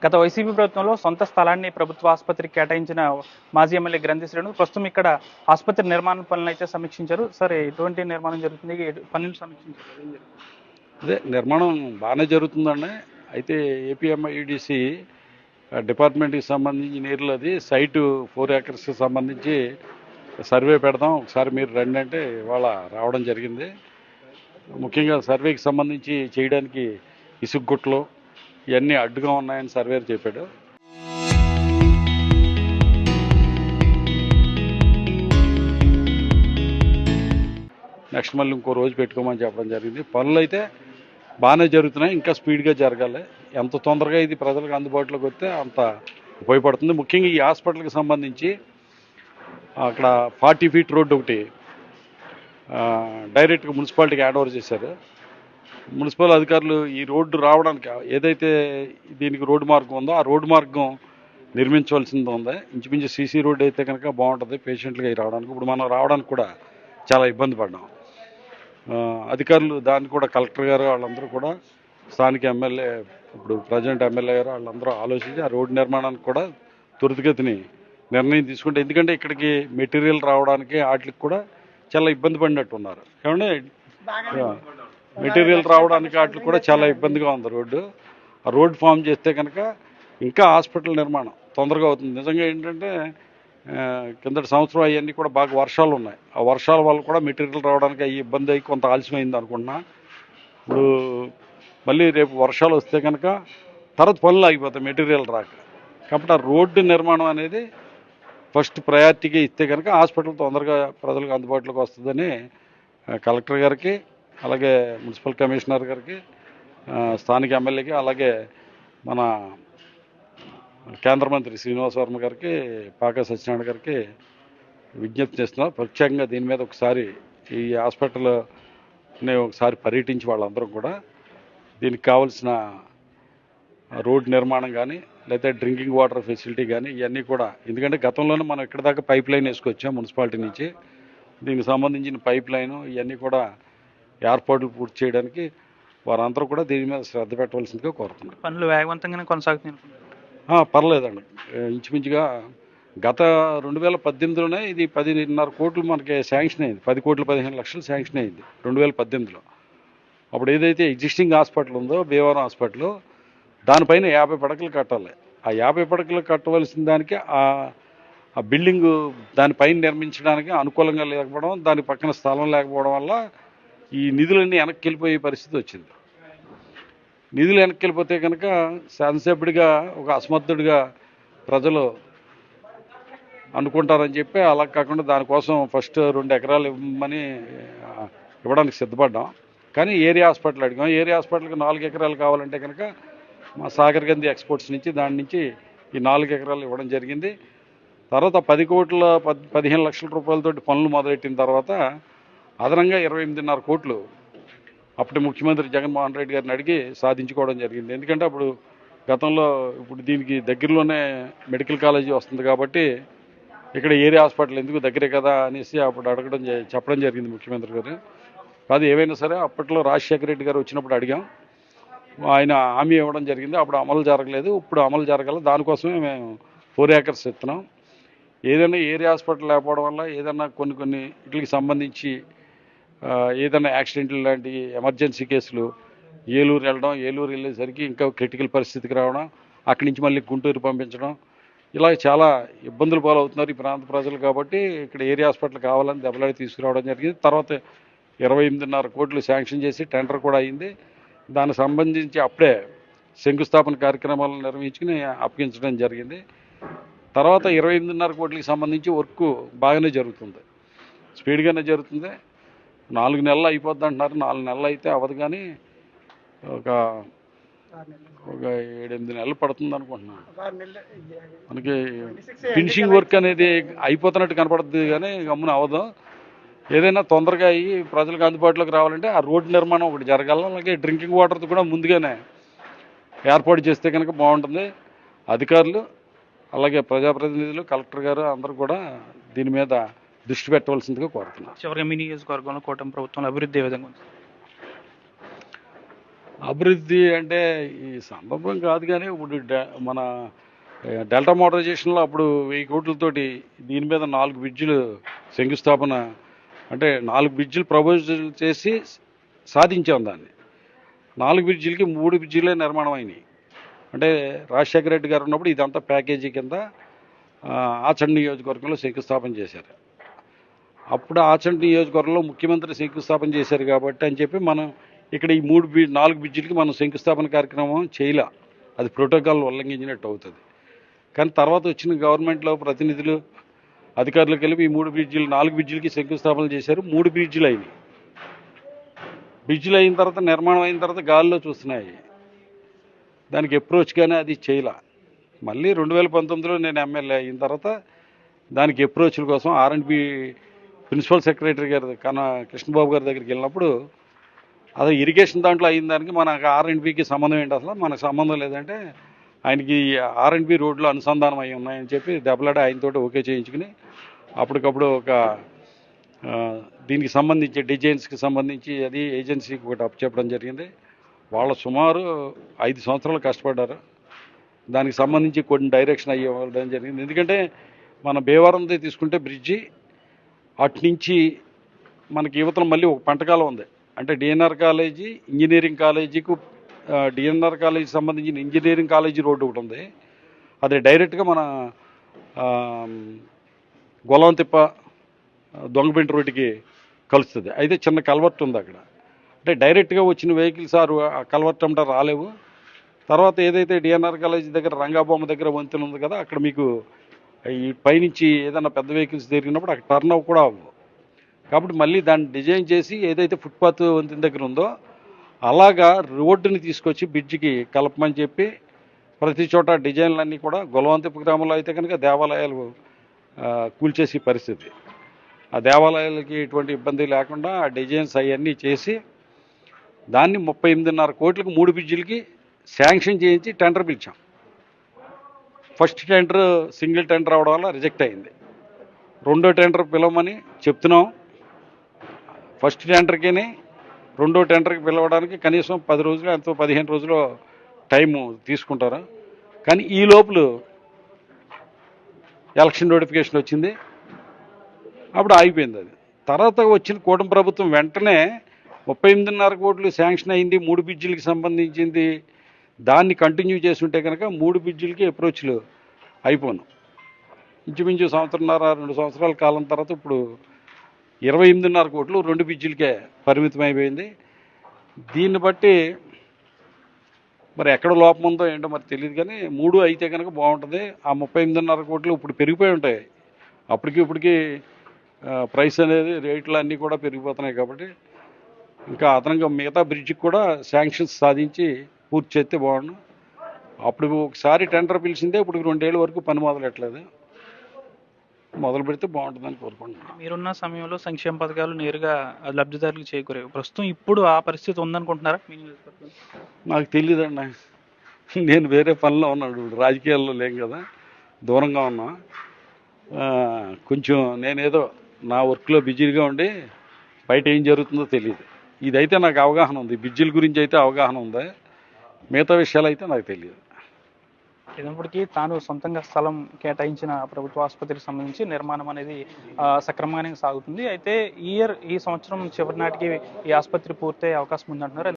గత వైసీపీ ప్రభుత్వంలో సొంత స్థలాన్ని ప్రభుత్వ ఆసుపత్రికి కేటాయించిన మాజీ ఎమ్మెల్యే గ్రంథి శ్రేణు ప్రస్తుతం ఇక్కడ ఆసుపత్రి నిర్మాణ పనులను అయితే సమీక్షించారు. సరే, ఎటువంటి నిర్మాణం జరుగుతుంది, పనులు సమీక్షించారు? అదే నిర్మాణం బాగానే జరుగుతుందండి. అయితే ఏపీఎంఐడిసి డిపార్ట్మెంట్కి సంబంధించి ఇంజనీర్లు అది సైటు 4 acresకి సంబంధించి సర్వే పెడదాం, ఒకసారి మీరు రండి అంటే ఇవాళ రావడం జరిగింది. ముఖ్యంగా సర్వేకి సంబంధించి చేయడానికి ఇసుగుట్లు ఇవన్నీ అడ్డుగా ఉన్నాయని సర్వేర్ చెప్పాడు. నెక్స్ట్ మళ్ళీ ఇంకో రోజు పెట్టుకోమని చెప్పడం జరిగింది. పనులు అయితే బాగానే జరుగుతున్నాయి, ఇంకా స్పీడ్గా జరగాలి. ఎంత తొందరగా ఇది ప్రజలకు అందుబాటులోకి వస్తే అంత ఉపయోగపడుతుంది. ముఖ్యంగా ఈ హాస్పిటల్కి సంబంధించి అక్కడ 40 feet రోడ్డు ఒకటి డైరెక్ట్గా మున్సిపాలిటీకి హ్యాండ్ ఓవర్ చేశారు. మున్సిపల్ అధికారులు ఈ రోడ్డు రావడానికి ఏదైతే దీనికి రోడ్డు మార్గం ఉందో ఆ రోడ్డు మార్గం నిర్మించవలసింది ఉంది. ఇంచుమించు సీసీ రోడ్డు అయితే కనుక బాగుంటుంది పేషెంట్లుగా రావడానికి. ఇప్పుడు మనం రావడానికి కూడా చాలా ఇబ్బంది పడ్డాం. అధికారులు దాన్ని కూడా కలెక్టర్ గారు వాళ్ళందరూ కూడా స్థానిక ఎమ్మెల్యే, ఇప్పుడు ప్రజెంట్ ఎమ్మెల్యే గారు వాళ్ళందరూ ఆలోచించి ఆ రోడ్డు నిర్మాణానికి కూడా త్వరితగతిని నిర్ణయం తీసుకుంటే, ఎందుకంటే ఇక్కడికి మెటీరియల్ రావడానికి వాటికి కూడా చాలా ఇబ్బంది పడినట్టు ఉన్నారు. ఏమంటే మెటీరియల్ రావడానికి వాటికి కూడా చాలా ఇబ్బందిగా ఉంది రోడ్డు. ఆ రోడ్డు ఫామ్ చేస్తే కనుక ఇంకా హాస్పిటల్ నిర్మాణం తొందరగా అవుతుంది. నిజంగా ఏంటంటే కిందటి సంవత్సరం అవన్నీ కూడా బాగా వర్షాలు ఉన్నాయి. ఆ వర్షాల వల్ల కూడా మెటీరియల్ రావడానికి అయ్యి ఇబ్బంది అయ్యి కొంత ఆలస్యమైంది అనుకుంటున్నా. ఇప్పుడు మళ్ళీ రేపు వర్షాలు వస్తే కనుక తర్వాత పనులు ఆగిపోతాయి మెటీరియల్ రాక. కాబట్టి ఆ రోడ్డు నిర్మాణం అనేది ఫస్ట్ ప్రయారిటీగా ఇస్తే కనుక హాస్పిటల్ తొందరగా ప్రజలకు అందుబాటులోకి వస్తుందని కలెక్టర్ గారికి, అలాగే మున్సిపల్ కమిషనర్ గారికి, స్థానిక ఎమ్మెల్యేకి, అలాగే మన కేంద్ర మంత్రి శ్రీనివాస్ వర్మ గారికి, పాకా సత్యనారాయణ గారికి విజ్ఞప్తి చేస్తున్నారు. ప్రత్యేకంగా దీని మీద ఒకసారి ఈ హాస్పిటల్ని ఒకసారి పర్యటించి వాళ్ళందరూ కూడా దీనికి కావాల్సిన రోడ్ నిర్మాణం కానీ లేదా డ్రింకింగ్ వాటర్ ఫెసిలిటీ కానీ ఇవన్నీ కూడా, ఎందుకంటే గతంలోనే మనం ఇక్కడ దాకా పైప్ లైన్ వేసుకొచ్చాం మున్సిపాలిటీ నుంచి. దీనికి సంబంధించిన పైప్ లైన్ ఇవన్నీ కూడా ఏర్పాట్లు పూర్తి చేయడానికి వారందరూ కూడా దీని మీద శ్రద్ధ పెట్టవలసిందిగా కోరుతున్నారు. పనులు వేగవంతంగానే కొనసాగుతున్నాయి. పర్లేదండి. ఇంచుమించుగా గత 2018లోనే ఇది 10.5 కోట్లు మనకి శాంక్షన్ అయింది. 10,15,00,000 శాంక్షన్ అయింది 2018లో. అప్పుడు ఏదైతే ఎగ్జిస్టింగ్ హాస్పిటల్ ఉందో భీమవరం హాస్పిటల్, దానిపైన 50 పడకలు కట్టాలి. ఆ 50 పడకలు కట్టవలసిన దానికి ఆ బిల్డింగు దానిపైన నిర్మించడానికి అనుకూలంగా లేకపోవడం, దాని పక్కన స్థలం లేకపోవడం వల్ల ఈ నిధులన్నీ వెనక్కి వెళ్ళిపోయే పరిస్థితి వచ్చింది. నిధులు వెనక్కి వెళ్ళిపోతే కనుక శాసనసభ్యుడిగా ఒక అసమర్థుడిగా ప్రజలు అనుకుంటారని చెప్పి అలా కాకుండా దానికోసం ఫస్ట్ 2 ఎకరాలు ఇవ్వడానికి సిద్ధపడ్డాం. కానీ ఏరియా హాస్పిటల్ అడిగాం. ఏరియా హాస్పిటల్కి 4 ఎకరాలు కావాలంటే కనుక మా సాగర్ గంధి ఎక్స్పోర్ట్స్ నుంచి దాని నుంచి ఈ 4 ఎకరాలు ఇవ్వడం జరిగింది. తర్వాత 15 లక్షల రూపాయలతోటి పనులు మొదలెట్టిన తర్వాత అదనంగా 28.5 కోట్లు అప్పటి ముఖ్యమంత్రి జగన్మోహన్ రెడ్డి గారిని అడిగి సాధించుకోవడం జరిగింది. ఎందుకంటే అప్పుడు గతంలో ఇప్పుడు దీనికి దగ్గరలోనే మెడికల్ కాలేజీ వస్తుంది కాబట్టి ఇక్కడ ఏరియా హాస్పిటల్ ఎందుకు దగ్గరే కదా అనేసి అప్పుడు చెప్పడం జరిగింది ముఖ్యమంత్రి గారు. అది ఏమైనా సరే అప్పట్లో రాజశేఖర రెడ్డి గారు వచ్చినప్పుడు అడిగాం, ఆయన హామీ ఇవ్వడం జరిగింది. అప్పుడు అమలు జరగలేదు, ఇప్పుడు అమలు జరగాలి. దానికోసమే మేము 4 acres ఇస్తున్నాం. ఏదైనా ఏరియా హాస్పిటల్ లేకపోవడం వల్ల ఏదైనా కొన్ని వీటికి సంబంధించి ఏదైనా యాక్సిడెంట్లు లాంటి ఎమర్జెన్సీ కేసులు ఏలూరు వెళ్ళడం, ఏలూరు వెళ్ళేసరికి ఇంకా క్రిటికల్ పరిస్థితికి రావడం, అక్కడి నుంచి మళ్ళీ గుంటూరు పంపించడం, ఇలా చాలా ఇబ్బందులు పాలవుతున్నారు ఈ ప్రాంత ప్రజలు. కాబట్టి ఇక్కడ ఏరియా హాస్పిటల్ కావాలని దెబ్బలాడి తీసుకురావడం జరిగింది. తర్వాత 28.5 కోట్లు శాంక్షన్ చేసి టెండర్ కూడా అయింది. దానికి సంబంధించి అప్పుడే శంకుస్థాపన కార్యక్రమాలను నిర్వహించుకుని అప్పగించడం జరిగింది. తర్వాత 28.5 కోట్లకి సంబంధించి వర్క్ బాగానే జరుగుతుంది, స్పీడ్గానే జరుగుతుంది. 4 నెలలు అయిపోద్ది అంటున్నారు. 4 నెలలు అయితే అవ్వదు, కానీ ఒక 7-8 నెలలు పడుతుంది అనుకుంటున్నాను. మనకి ఫినిషింగ్ వర్క్ అనేది అయిపోతున్నట్టు కనపడుతుంది, కానీ గమ్మున అవ్వదు. ఏదైనా తొందరగా అయ్యి ప్రజలకు అందుబాటులోకి రావాలంటే ఆ రోడ్డు నిర్మాణం ఒకటి జరగాలి. అలాగే డ్రింకింగ్ వాటర్ది కూడా ముందుగానే ఏర్పాటు చేస్తే కనుక బాగుంటుంది. అధికారులు, అలాగే ప్రజాప్రతినిధులు, కలెక్టర్ గారు అందరూ కూడా దీని మీద దృష్టి పెట్టవలసిందిగా కోరుతున్నారు. చివరిగా మీ నియోజకవర్గంలో కూటమి ప్రభుత్వంలో అభివృద్ధి ఏ విధంగా ఉంది? అభివృద్ధి అంటే ఈ సందర్భం కాదు కానీ ఇప్పుడు మన డెల్టా మోటరైజేషన్లో అప్పుడు 1000 కోట్లతోటి దీని మీద 4 బ్రిడ్జిలు శంకుస్థాపన, అంటే 4 బ్రిడ్జిలు ప్రపోజల్ చేసి సాధించాం దాన్ని. 4 బ్రిడ్జిలకి 3 బ్రిడ్జిలే నిర్మాణం అయినాయి. అంటే రాజశేఖర రెడ్డి గారు ఉన్నప్పుడు ఇదంతా ప్యాకేజీ కింద ఆచండ్ నియోజకవర్గంలో శంకుస్థాపన చేశారు. అప్పుడు ఆచండ్ నియోజకవర్గంలో ముఖ్యమంత్రి శంకుస్థాపన చేశారు కాబట్టి అని చెప్పి మనం ఇక్కడ ఈ 4 బ్రిడ్జిలకి మనం శంకుస్థాపన కార్యక్రమం చేయలే. అది ప్రోటోకాల్ ఉల్లంఘించినట్టు అవుతుంది. కానీ తర్వాత వచ్చిన గవర్నమెంట్లో ప్రతినిధులు అధికారులు కలిపి ఈ 4 బ్రిడ్జిలకి శంకుస్థాపన చేశారు. 3 బ్రిడ్జిలు అయినాయి. బ్రిడ్జిలు అయిన తర్వాత నిర్మాణం అయిన తర్వాత గాలిలో చూస్తున్నాయి. దానికి అప్రోచ్ కానీ అది చేయలే. మళ్ళీ 2019లో నేను ఎమ్మెల్యే అయిన తర్వాత దానికి అప్రోచ్ల కోసం R&B ప్రిన్సిపల్ సెక్రటరీ గారి కృష్ణబాబు గారి దగ్గరికి వెళ్ళినప్పుడు అదే ఇరిగేషన్ దాంట్లో అయిన దానికి మనకు R&Bకి సంబంధం ఏంటి, అసలు మనకు సంబంధం లేదంటే ఆయనకి R&B రోడ్లు అనుసంధానం అయి ఉన్నాయని చెప్పి దెబ్బలాడి ఆయనతోటి ఓకే చేయించుకుని అప్పటికప్పుడు ఒక దీనికి సంబంధించి డిజైన్స్కి సంబంధించి అది ఏజెన్సీకి ఒకటి అప్పచెప్పడం జరిగింది. వాళ్ళు సుమారు 5 సంవత్సరాలు కష్టపడ్డారు. దానికి సంబంధించి కొన్ని డైరెక్షన్ అయ్యడం జరిగింది. ఎందుకంటే మన భీమవరంది తీసుకుంటే బ్రిడ్జి అట్నుంచి మనకి యువతలో మళ్ళీ ఒక పంటకాలం ఉంది. అంటే డిఎన్ఆర్ కాలేజీ ఇంజనీరింగ్ కాలేజీకు డిఎన్ఆర్ కాలేజీకి సంబంధించిన ఇంజనీరింగ్ కాలేజీ రోడ్డు ఒకటి ఉంది. అది డైరెక్ట్గా మన గొలవంతిప్ప దొంగపెంట రోడ్డుకి కలుస్తుంది. అయితే చిన్న కల్వర్ట్ ఉంది అక్కడ. అంటే డైరెక్ట్గా వచ్చిన వెహికల్స్ ఆ కల్వర్ట్ అంతా రాలేవు. తర్వాత ఏదైతే డిఎన్ఆర్ కాలేజీ దగ్గర రంగాబొమ్మ దగ్గర వంతెన ఉంది కదా, అక్కడ మీకు ఈ పైనుంచి ఏదైనా పెద్ద వెహికల్స్ తిరిగినప్పుడు అక్కడ టర్న్ అవ్వ కూడా అవ్వవు. కాబట్టి మళ్ళీ దాన్ని డిజైన్ చేసి ఏదైతే ఫుట్పాత్ వంతెన దగ్గర ఉందో అలాగా రోడ్డుని తీసుకొచ్చి బ్రిడ్జికి కలపమని చెప్పి ప్రతి చోట డిజైన్లన్నీ కూడా గొలవంతిప్ప గ్రామంలో అయితే కనుక దేవాలయాలు కూల్చేసే పరిస్థితి. ఆ దేవాలయాలకి ఎటువంటి ఇబ్బంది లేకుండా ఆ డిజైన్స్ అవన్నీ చేసి దాన్ని 38.5 కోట్లకు 3 బ్రిడ్జిలకి శాంక్షన్ చేయించి టెండర్ పిలిచాం. ఫస్ట్ టెండర్ సింగిల్ టెండర్ అవడం వల్ల రిజెక్ట్ అయింది. రెండో టెండర్ పిలవమని చెప్తున్నాం. ఫస్ట్ టెండర్కి రెండో టెండర్కి పిలవడానికి కనీసం 10 రోజులు ఎంతో 15 రోజులు టైము తీసుకుంటారు. కానీ ఈ లోపల ఎలక్షన్ నోటిఫికేషన్ వచ్చింది. అప్పుడు ఆగిపోయింది అది. తర్వాత వచ్చిన కూటమి ప్రభుత్వం వెంటనే 38.5 కోట్లు శాంక్షన్ అయింది 3 బ్రిడ్జిలకి సంబంధించింది. దాన్ని కంటిన్యూ చేస్తుంటే కనుక 3 బ్రిడ్జిలకి అప్రోచ్లు అయిపోను. ఇంచుమించు 1.5-2 సంవత్సరాల కాలం తర్వాత ఇప్పుడు 28.5 కోట్లు 2 బ్రిడ్జిలకే పరిమితం అయిపోయింది. దీన్ని బట్టి మరి ఎక్కడ లోపం ఉందో ఏంటో మరి తెలియదు. కానీ 3 అయితే కనుక బాగుంటుంది. ఆ 38.5 కోట్లు ఇప్పుడు పెరిగిపోయి ఉంటాయి. ఇప్పటికి ప్రైస్ అనేది రేట్లు అన్నీ కూడా పెరిగిపోతున్నాయి. కాబట్టి ఇంకా అదనంగా మిగతా బ్రిడ్జికి కూడా శాంక్షన్స్ సాధించి పూర్తి చేస్తే బాగుండు. అప్పుడు ఒకసారి టెండర్ పిలిచిందే ఇప్పుడు 2 ఏళ్ళ వరకు పని మొదలెట్టలేదు. మొదలు పెడితే బాగుంటుందని కోరుకుంటున్నాను. మీరున్న సమయంలో సంక్షేమ పథకాలు నేరుగా లబ్ధిదారులకు చేకూరేవి. ప్రస్తుతం ఇప్పుడు ఆ పరిస్థితి ఉందనుకుంటున్నారా? నాకు తెలియదండి. నేను వేరే పనిలో ఉన్నాడు, రాజకీయాల్లో లేం కదా, దూరంగా ఉన్నా. కొంచెం నేనేదో నా వర్క్లో బిజీగా ఉండి బయట ఏం జరుగుతుందో తెలియదు. ఇదైతే నాకు అవగాహన ఉంది. బ్రిడ్జిల గురించి అయితే అవగాహన ఉంది. మిగతా విషయాలు అయితే నాకు తెలియదు. అయినప్పటికీ తాను సొంతంగా స్థలం కేటాయించిన ప్రభుత్వ ఆసుపత్రికి సంబంధించి నిర్మాణం అనేది సక్రమంగానే సాగుతుంది. అయితే ఈ సంవత్సరం చివరి నాటికి ఈ ఆసుపత్రి పూర్తయ్యే అవకాశం ఉందంటున్నారు.